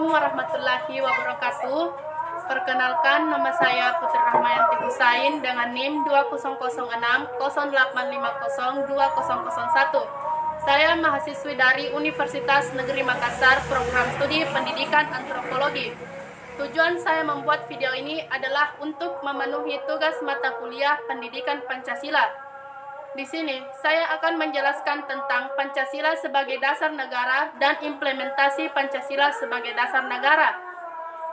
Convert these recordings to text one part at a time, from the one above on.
Assalamualaikum warahmatullahi wabarakatuh. Perkenalkan, nama saya Putri Rahmayanti Husain dengan NIM 200608502001. Saya mahasiswi dari Universitas Negeri Makassar, program studi pendidikan antropologi. Tujuan saya membuat video ini adalah untuk memenuhi tugas mata kuliah pendidikan Pancasila. Di sini, saya akan menjelaskan tentang Pancasila sebagai dasar negara dan implementasi Pancasila sebagai dasar negara.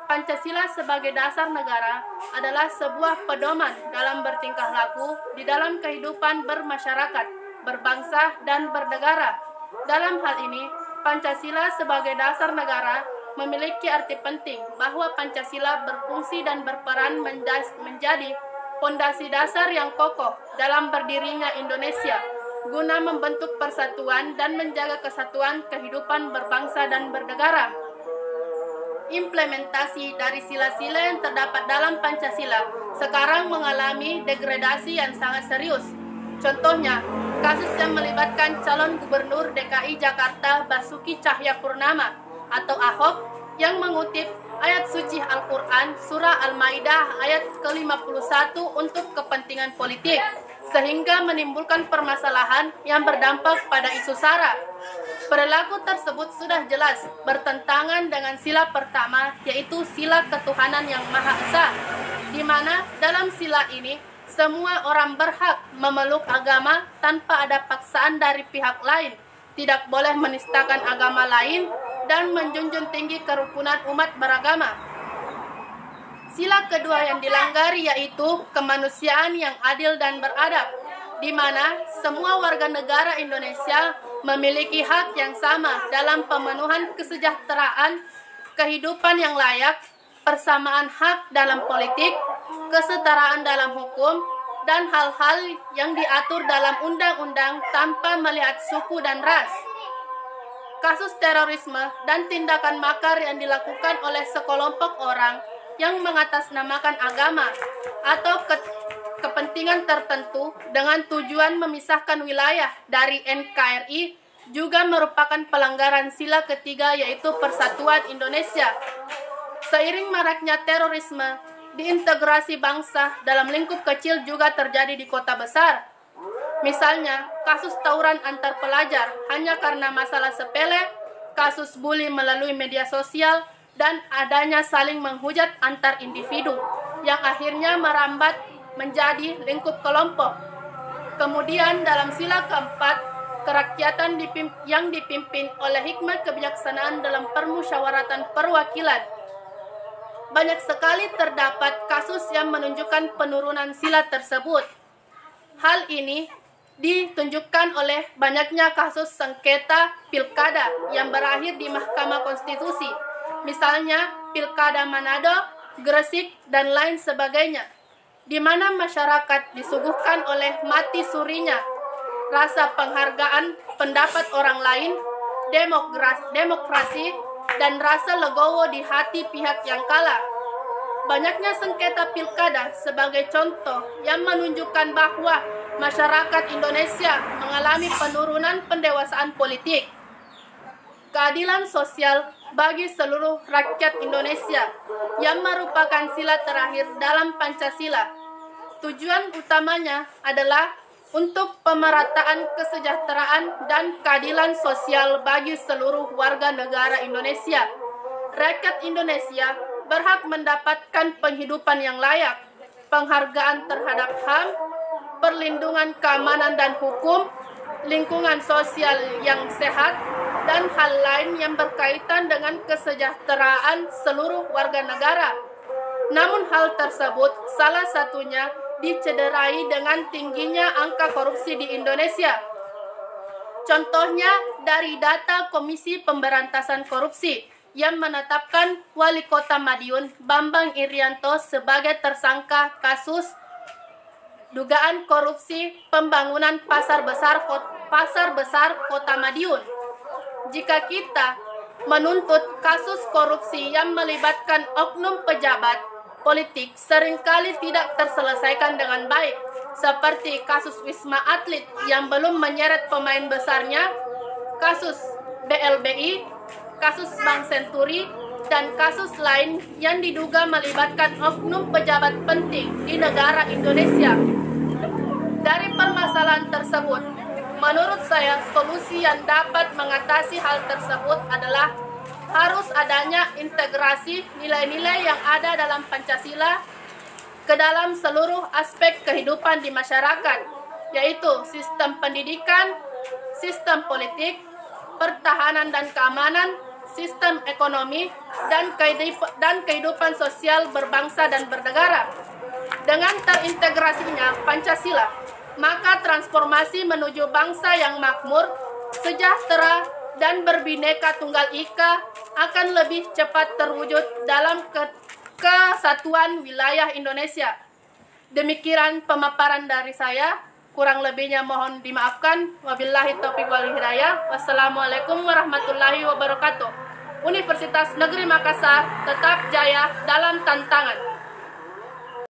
Pancasila sebagai dasar negara adalah sebuah pedoman dalam bertingkah laku di dalam kehidupan bermasyarakat, berbangsa, dan bernegara. Dalam hal ini, Pancasila sebagai dasar negara memiliki arti penting bahwa Pancasila berfungsi dan berperan menjadi fondasi dasar yang kokoh dalam berdirinya Indonesia, guna membentuk persatuan dan menjaga kesatuan kehidupan berbangsa dan bernegara. Implementasi dari sila-sila yang terdapat dalam Pancasila sekarang mengalami degradasi yang sangat serius. Contohnya, kasus yang melibatkan calon gubernur DKI Jakarta Basuki Cahayapurnama atau Ahok yang mengutip ayat suci Al-Quran surah Al-Maidah ayat ke-51 untuk kepentingan politik, sehingga menimbulkan permasalahan yang berdampak pada isu SARA. Perilaku tersebut sudah jelas bertentangan dengan sila pertama, yaitu sila ketuhanan yang Maha Esa, di mana dalam sila ini semua orang berhak memeluk agama tanpa ada paksaan dari pihak lain, tidak boleh menistakan agama lain, dan menjunjung tinggi kerukunan umat beragama. Sila kedua yang dilanggar yaitu kemanusiaan yang adil dan beradab, di mana semua warga negara Indonesia memiliki hak yang sama dalam pemenuhan kesejahteraan, kehidupan yang layak, persamaan hak dalam politik, kesetaraan dalam hukum, dan hal-hal yang diatur dalam undang-undang tanpa melihat suku dan ras. Kasus terorisme dan tindakan makar yang dilakukan oleh sekelompok orang yang mengatasnamakan agama atau kepentingan tertentu dengan tujuan memisahkan wilayah dari NKRI juga merupakan pelanggaran sila ketiga, yaitu persatuan Indonesia. Seiring maraknya terorisme, diintegrasi bangsa dalam lingkup kecil juga terjadi di kota besar. Misalnya, kasus tawuran antar pelajar hanya karena masalah sepele, kasus bully melalui media sosial, dan adanya saling menghujat antar individu, yang akhirnya merambat menjadi lingkup kelompok. Kemudian dalam sila keempat, kerakyatan yang dipimpin oleh hikmat kebijaksanaan dalam permusyawaratan perwakilan. Banyak sekali terdapat kasus yang menunjukkan penurunan sila tersebut. Hal ini ditunjukkan oleh banyaknya kasus sengketa pilkada yang berakhir di Mahkamah Konstitusi, misalnya Pilkada Manado, Gresik, dan lain sebagainya, di mana masyarakat disuguhkan oleh mati surinya rasa penghargaan pendapat orang lain, demokrasi, dan rasa legowo di hati pihak yang kalah. Banyaknya sengketa pilkada sebagai contoh yang menunjukkan bahwa masyarakat Indonesia mengalami penurunan pendewasaan politik. Keadilan sosial bagi seluruh rakyat Indonesia yang merupakan sila terakhir dalam Pancasila. Tujuan utamanya adalah untuk pemerataan kesejahteraan dan keadilan sosial bagi seluruh warga negara Indonesia. Rakyat Indonesia berhak mendapatkan penghidupan yang layak, penghargaan terhadap HAM, perlindungan keamanan dan hukum, lingkungan sosial yang sehat, dan hal lain yang berkaitan dengan kesejahteraan seluruh warga negara. Namun hal tersebut salah satunya dicederai dengan tingginya angka korupsi di Indonesia. Contohnya dari data Komisi Pemberantasan Korupsi yang menetapkan Wali Kota Madiun Bambang Irianto sebagai tersangka kasus dugaan korupsi pembangunan pasar besar Kota Madiun. Jika kita menuntut kasus korupsi yang melibatkan oknum pejabat politik seringkali tidak terselesaikan dengan baik, seperti kasus Wisma Atlet yang belum menyeret pemain besarnya, kasus BLBI, kasus Bank Senturi, dan kasus lain yang diduga melibatkan oknum pejabat penting di negara Indonesia. Dari permasalahan tersebut, menurut saya solusi yang dapat mengatasi hal tersebut adalah harus adanya integrasi nilai-nilai yang ada dalam Pancasila ke dalam seluruh aspek kehidupan di masyarakat, yaitu sistem pendidikan, sistem politik, pertahanan dan keamanan, sistem ekonomi, dan kehidupan sosial berbangsa dan bernegara. Dengan terintegrasinya Pancasila, maka transformasi menuju bangsa yang makmur, sejahtera, dan berbineka tunggal ika akan lebih cepat terwujud dalam kesatuan wilayah Indonesia. Demikian pemaparan dari saya, kurang lebihnya mohon dimaafkan. Wabillahi taufiq wal hidayah. Wassalamualaikum warahmatullahi wabarakatuh. Universitas Negeri Makassar tetap jaya dalam tantangan.